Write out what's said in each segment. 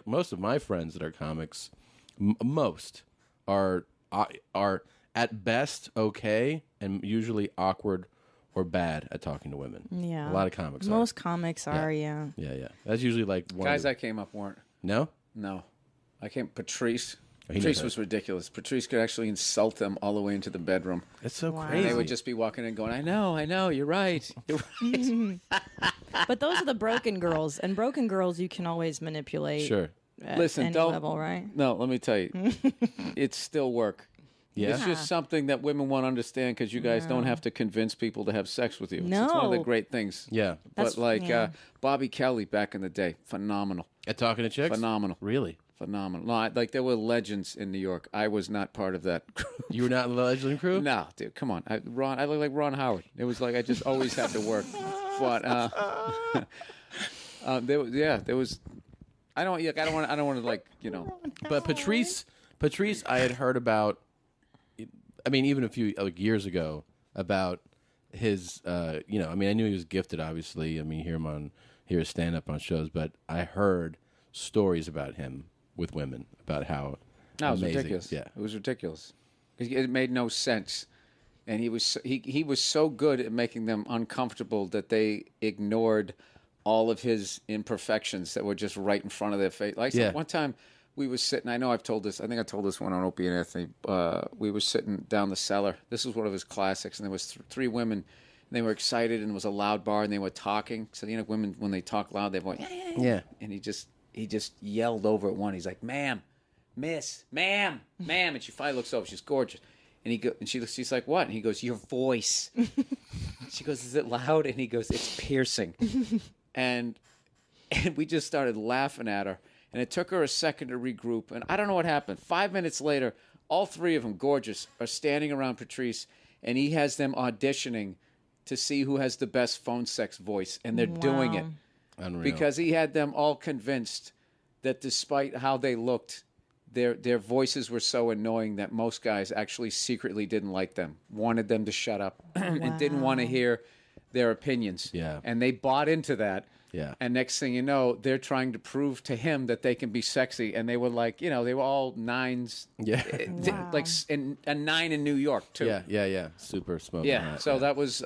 most of my friends that are comics, most are at best okay and usually awkward or bad at talking to women. Yeah. A lot of comics are. Most comics are, Yeah. That's usually like one Guys I came up weren't. No? No. Patrice. He Patrice never- was ridiculous. Patrice could actually insult them all the way into the bedroom. It's so Wow. crazy. They would just be walking in going, I know, you're right. You're right. But those are the broken girls, and broken girls you can always manipulate. Sure. At Listen, any don't level, right? No, let me tell you, it's still work. Yeah. It's just something that women won't understand because you guys don't have to convince people to have sex with you. It's one of the No. great things. Yeah. That's- But yeah. Bobby Kelly back in the day, phenomenal. At talking to chicks? Phenomenal. Really? Phenomenal. No, there were legends in New York. I was not part of that group. You were not in the Legend Crew? No, dude, come on. I look like Ron Howard. It was like I just always had to work. But there was. I don't want to like But Patrice, I had heard about. I mean, even a few years ago, about his. I mean, I knew he was gifted. Obviously, I mean, hear his stand up on shows, but I heard stories about him with women about how. No, it was amazing. ridiculous. Yeah, it was ridiculous. It made no sense, and he was so good at making them uncomfortable that they ignored all of his imperfections that were just right in front of their face. Like one time, we was sitting. I know I've told this. I think I told this one on Opie and Anthony. We were sitting down the cellar. This was one of his classics, and there was three women. And they were excited, and it was a loud bar, and they were talking. So women when they talk loud, they're going yeah. And he just yelled over at one. He's like, "Ma'am, miss, ma'am," and she finally looks over. She's gorgeous, and she's like, "What?" And he goes, "Your voice." She goes, "Is it loud?" And he goes, "It's piercing." and we just started laughing at her, and it took her a second to regroup. And I don't know what happened. 5 minutes later, all three of them, gorgeous, are standing around Patrice, and he has them auditioning to see who has the best phone sex voice, and they're doing it. Unreal. Because he had them all convinced that despite how they looked, their voices were so annoying that most guys actually secretly didn't like them, wanted them to shut up, and didn't want to hear their opinions. Yeah. And they bought into that. Yeah. And next thing you know, they're trying to prove to him that they can be sexy. And they were like, they were all nines. Yeah. Wow. Like a 9 in New York, too. Yeah. Super smoking. Yeah. Hot. So that was...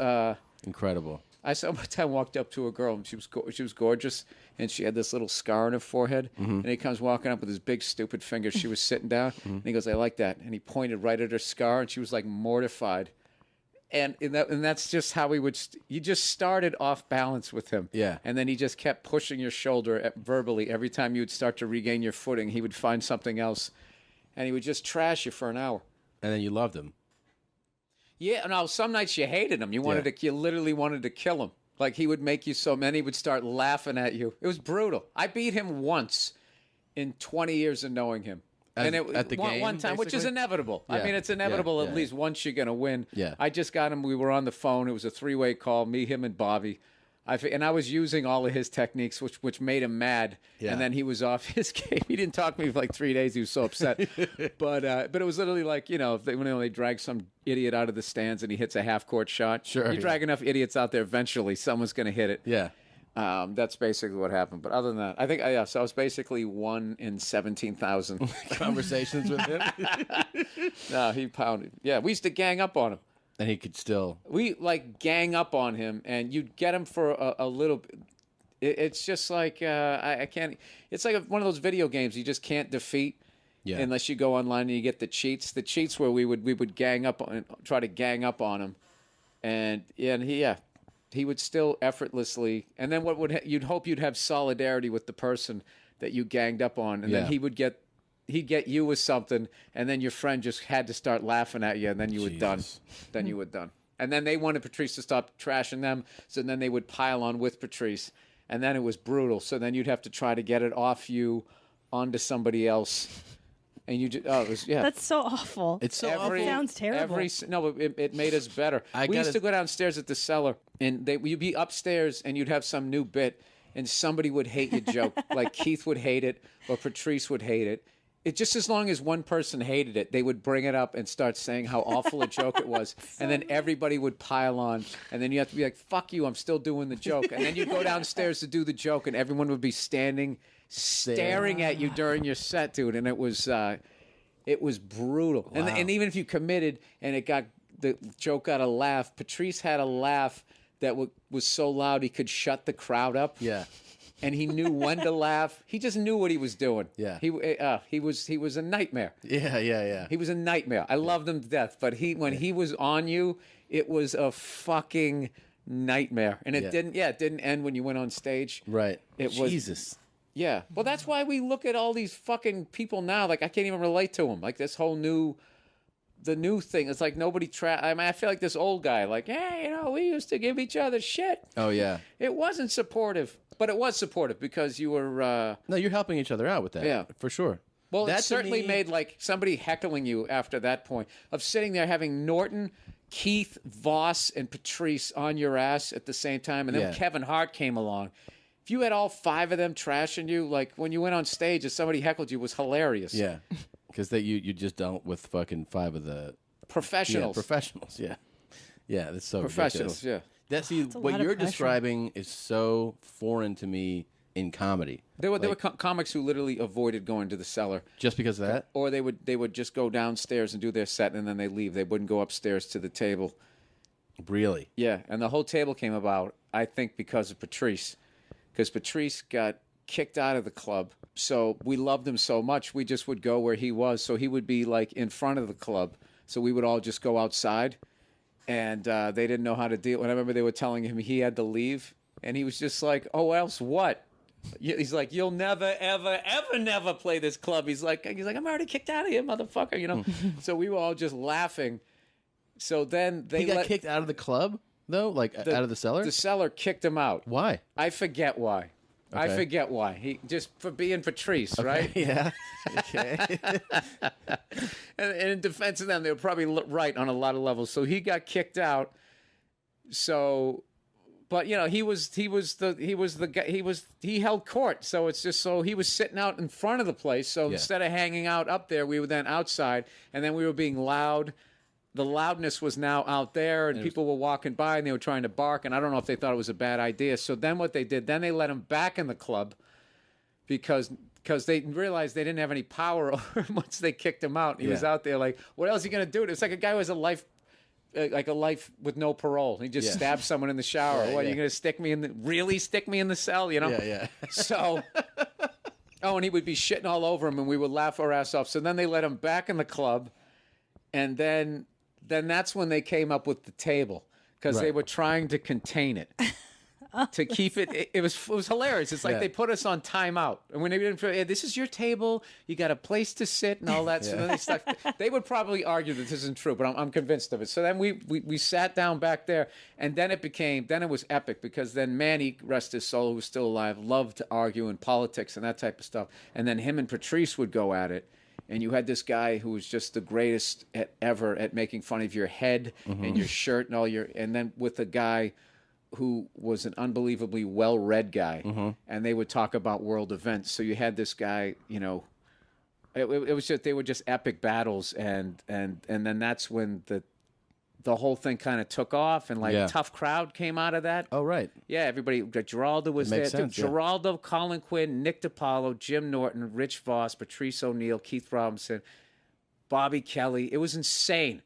incredible. I saw one time walked up to a girl and she was gorgeous and she had this little scar on her forehead and he comes walking up with his big stupid finger. She was sitting down and he goes, "I like that," and he pointed right at her scar and she was like mortified. And that's just how he would. You just started off balance with him, and then he just kept pushing your shoulder verbally every time you would start to regain your footing. He would find something else, and he would just trash you for an hour. And then you loved him. Yeah, no, some nights you hated him. You literally wanted to kill him. Like he would make you so many, he would start laughing at you. It was brutal. I beat him once in 20 years of knowing him. At the one, game, one time, which is basically? inevitable. Yeah. I mean, it's inevitable Yeah. at least once you're going to win. Yeah. I just got him. We were on the phone. It was a 3-way call, me, him, and Bobby. And I was using all of his techniques, which made him mad. Yeah. And then he was off his game. He didn't talk to me for like 3 days. He was so upset. But it was literally like, if when they drag some idiot out of the stands and he hits a half-court shot. Sure, You drag enough idiots out there, eventually someone's going to hit it. Yeah. That's basically what happened. But other than that, I think, so I was basically 1 in 17,000. Conversations with him. No, he pounded. Yeah, we used to gang up on him. And he could still. We gang up on him, and you'd get him for a little bit. It's just like I can't. It's like one of those video games you just can't defeat unless you go online and you get the cheats. The cheats where we would gang up on, try to gang up on him, and he would still effortlessly. And then you'd hope you'd have solidarity with the person that you ganged up on, and then he'd get you with something, and then your friend just had to start laughing at you, and then you were done. Then you were done. And then they wanted Patrice to stop trashing them, so then they would pile on with Patrice, and then it was brutal. So then you'd have to try to get it off you onto somebody else, and you just That's so awful. It's so awful. It sounds terrible. But it made us better. We used to go downstairs at the cellar, and you'd be upstairs, and you'd have some new bit, and somebody would hate your joke. Like Keith would hate it, or Patrice would hate it. It just as long as one person hated it, they would bring it up and start saying how awful a joke it was, and then everybody would pile on, and then you have to be like, "Fuck you, I'm still doing the joke," and then you go downstairs to do the joke, and everyone would be standing staring at you during your set, dude, and it was brutal. Wow. And even if you committed and the joke got a laugh, Patrice had a laugh that was so loud he could shut the crowd up. Yeah. And he knew when to laugh. He just knew what he was doing. Yeah. He was a nightmare. Yeah. He was a nightmare. I loved him to death, but when he was on you, it was a fucking nightmare. And it didn't end when you went on stage. Right. It was Jesus. Yeah. Well, that's why we look at all these fucking people now. Like I can't even relate to them. Like this whole new thing. It's like nobody I feel like this old guy. Like, hey, we used to give each other shit. Oh yeah. It wasn't supportive, but it was supportive because you were. No, you're helping each other out with that. Yeah, for sure. Well, that certainly made like somebody heckling you after that point of sitting there having Norton, Keith, Voss, and Patrice on your ass at the same time, and then Kevin Hart came along. If you had all 5 of them trashing you, like when you went on stage, if somebody heckled you, it was hilarious. Yeah, because you just dealt with fucking 5 of the professionals. Yeah, professionals. Yeah, that's so professionals. Ridiculous. Yeah, that's what you're describing is so foreign to me in comedy. There were comics who literally avoided going to the cellar just because of that, or they would just go downstairs and do their set and then they leave. They wouldn't go upstairs to the table. Really? Yeah, and the whole table came about, I think, because of Patrice. Because Patrice got kicked out of the club. So we loved him so much, we just would go where he was. So he would be like in front of the club. So we would all just go outside. And they didn't know how to deal. And I remember they were telling him he had to leave. And he was just like, oh, else what? He's like, you'll never, ever, ever, never play this club. He's like, I'm already kicked out of here, motherfucker. So we were all just laughing. So then he got kicked out of the club? Though, like out of the cellar? The cellar kicked him out. Why? I forget why. Okay. I forget why. He just for being Patrice, okay, right? Yeah. Okay. and in defense of them, they were probably right on a lot of levels. So he got kicked out. So, but he held court. So it's just so he was sitting out in front of the place. So instead of hanging out up there, we were then outside, and then we were being loud. The loudness was now out there, and people were walking by, and they were trying to bark, and I don't know if they thought it was a bad idea. So then what they did, then they let him back in the club because they realized they didn't have any power over him once they kicked him out. He was out there like, what else are you going to do? It's like a guy who has a life with no parole. He just stabbed someone in the shower. What, are you going to stick me in the cell, Yeah. So, and he would be shitting all over him, and we would laugh our ass off. So then they let him back in the club, and then that's when they came up with the table because they were trying to contain it, to keep it. It was hilarious. It's like they put us on timeout, and when they didn't, this is your table. You got a place to sit and all that. So then they would probably argue that this isn't true, but I'm convinced of it. So then we sat down back there, and then it was epic because then Manny, rest his soul, who was still alive, loved to argue in politics and that type of stuff, and then him and Patrice would go at it. And you had this guy who was just the greatest ever at making fun of your head and your shirt and then with a guy who was an unbelievably well-read guy, and they would talk about world events. So you had this guy, it was just, they were just epic battles, and then that's when the whole thing kind of took off, and tough crowd came out of that. Oh, right. Yeah, everybody. Geraldo was there. Sense, Geraldo, Colin Quinn, Nick DiPaolo, Jim Norton, Rich Voss, Patrice O'Neal, Keith Robinson, Bobby Kelly. It was insane.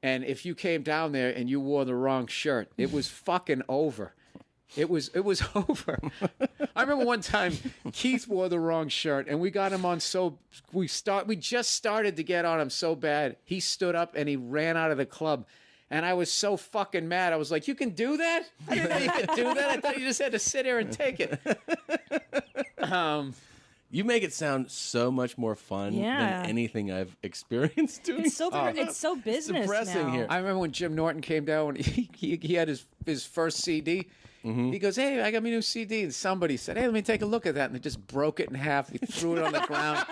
And if you came down there and you wore the wrong shirt, it was fucking over. It was over. I remember one time Keith wore the wrong shirt, and we got him on we just started to get on him so bad. He stood up and he ran out of the club. And I was so fucking mad. I was like, you can do that? I didn't know you could do that. I thought you just had to sit here and take it. You make it sound so much more fun than anything I've experienced doing. It's so business depressing now. here. I remember when Jim Norton came down, he had his first CD. He goes, hey, I got my new CD. And somebody said, hey, let me take a look at that. And they just broke it in half. He threw it on the ground,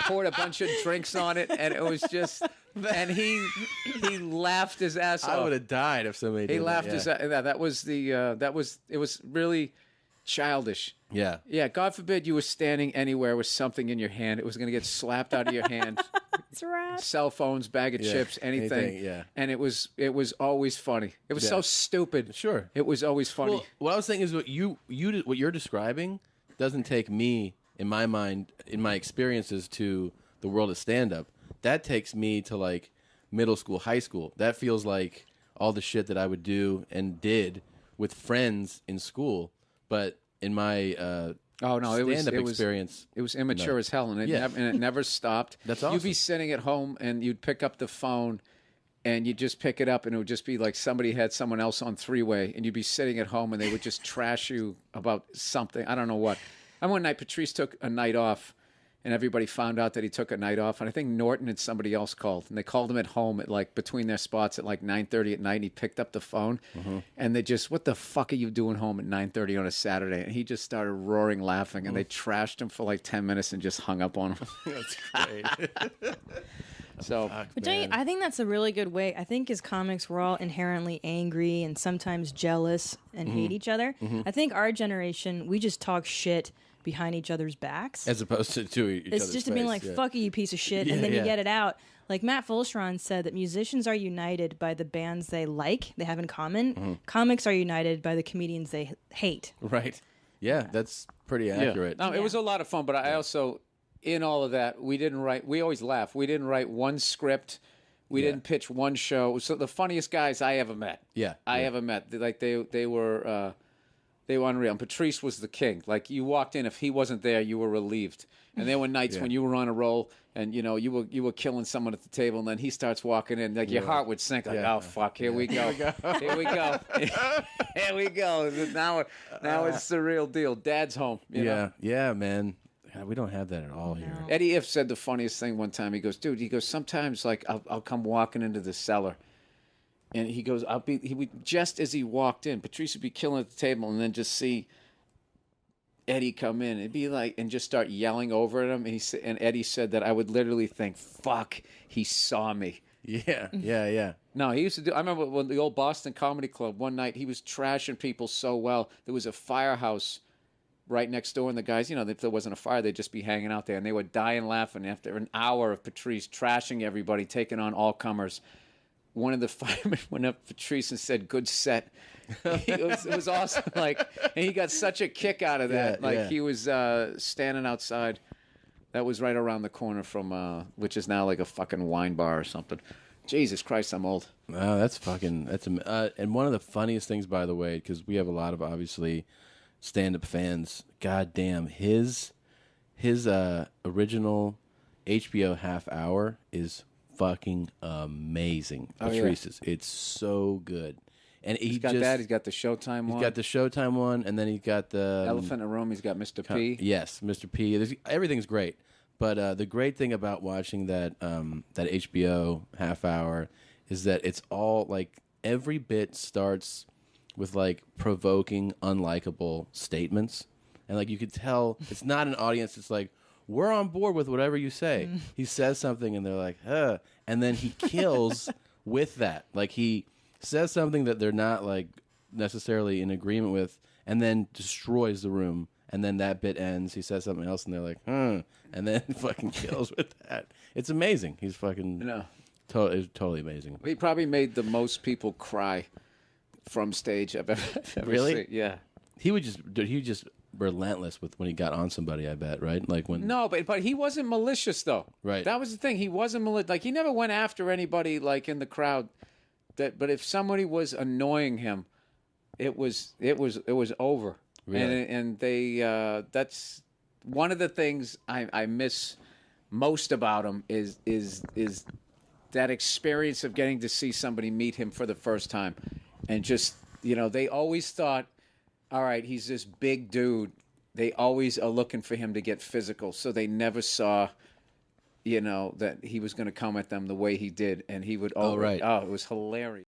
poured a bunch of drinks on it. And it was just, and he laughed his ass off. I would have died if somebody did that. He laughed his ass. That was it was really childish. Yeah. Yeah. God forbid you were standing anywhere with something in your hand. It was going to get slapped out of your hand. That's right. Cell phones, bag of chips, anything. Yeah. And it was always funny. It was so stupid. Sure. It was always funny. Well, what I was saying is what you're describing doesn't take me, in my mind, in my experiences, to the world of stand-up. That takes me to like middle school, high school. That feels like all the shit that I would do and did with friends in school. But in my stand-up experience, it was immature as hell, and it never stopped. That's awesome. You'd be sitting at home, and you'd pick up the phone, and you'd just pick it up, and it would just be like somebody had someone else on three-way, and you'd be sitting at home, and they would just trash you about something. I don't know what. I remember one night Patrice took a night off, and everybody found out that he took a night off, and I think Norton and somebody else called, and they called him at home at like between their spots at like 9:30 at night, and he picked up the phone, and they just, what the fuck are you doing home at 9:30 on a Saturday? And he just started roaring laughing, and they trashed him for like 10 minutes and just hung up on him. That's great. So, But I think that's a really good way. I think as comics, we're all inherently angry and sometimes jealous and hate each other. I think our generation, we just talk shit behind each other's backs. As opposed to each other's It's just to being like, fuck you, piece of shit, and then you get it out. Like Matt Fulcheron said that musicians are united by the bands they like, they have in common. Comics are united by the comedians they hate. Right. Yeah, that's pretty accurate. No, it was a lot of fun, but I also, in all of that, we always laugh. We didn't write one script. We didn't pitch one show. So the funniest guys I ever met. I ever met. Like they were unreal. And Patrice was the king. Like you walked in, if he wasn't there, you were relieved. And there were nights when you were on a roll, and you were killing someone at the table, and then he starts walking in, like your heart would sink. Like, oh fuck, here we go, here we go, here we go. Now it's the real deal. Dad's home. You know? Yeah, man. God, we don't have that at all here. Eddie Iift said the funniest thing one time. He goes, dude, sometimes like I'll come walking into the cellar, and he goes, he would, just as he walked in, Patrice would be killing at the table, and then just see Eddie come in and be like, and just start yelling over at him. And Eddie said that I would literally think, fuck, he saw me. Yeah. No, he used to do. I remember when the old Boston Comedy Club, one night he was trashing people so well. There was a firehouse right next door, and the guys, if there wasn't a fire, they'd just be hanging out there, and they would die and laughing. After an hour of Patrice trashing everybody, taking on all comers, one of the firemen went up to Patrice and said, "Good set." It was awesome. Like, and he got such a kick out of that. He was standing outside. That was right around the corner from, which is now like a fucking wine bar or something. Jesus Christ, I'm old. Oh, that's and one of the funniest things, by the way, because we have a lot of obviously stand-up fans. God damn, his original HBO half hour is fucking amazing. Patrice's, it's so good. And he's got that. He's got the Showtime one. He's got the Showtime one, and then he's got the Elephant in a Room. He's got Mr. P. Yes, Mr. P. Everything's great. But the great thing about watching that HBO half hour is that it's all like every bit starts with like provoking, unlikable statements, and like you could tell it's not an audience. It's like, we're on board with whatever you say. He says something, and they're like, huh, and then he kills with that. Like he says something that they're not like necessarily in agreement with, and then destroys the room. And then that bit ends. He says something else, and they're like, and then fucking kills with that. It's amazing. He's fucking totally amazing. He probably made the most people cry from stage I've ever really seen. Yeah. He was just relentless with when he got on somebody, I bet, right? Like when No, but he wasn't malicious though. Right. That was the thing. He wasn't malicious. Like he never went after anybody like in the crowd. But if somebody was annoying him, it was over. Really? And they that's one of the things I miss most about him is that experience of getting to see somebody meet him for the first time, and just they always thought, all right, he's this big dude. They always are looking for him to get physical, so they never saw that he was going to come at them the way he did, and he would. Oh, right. Oh, it was hilarious.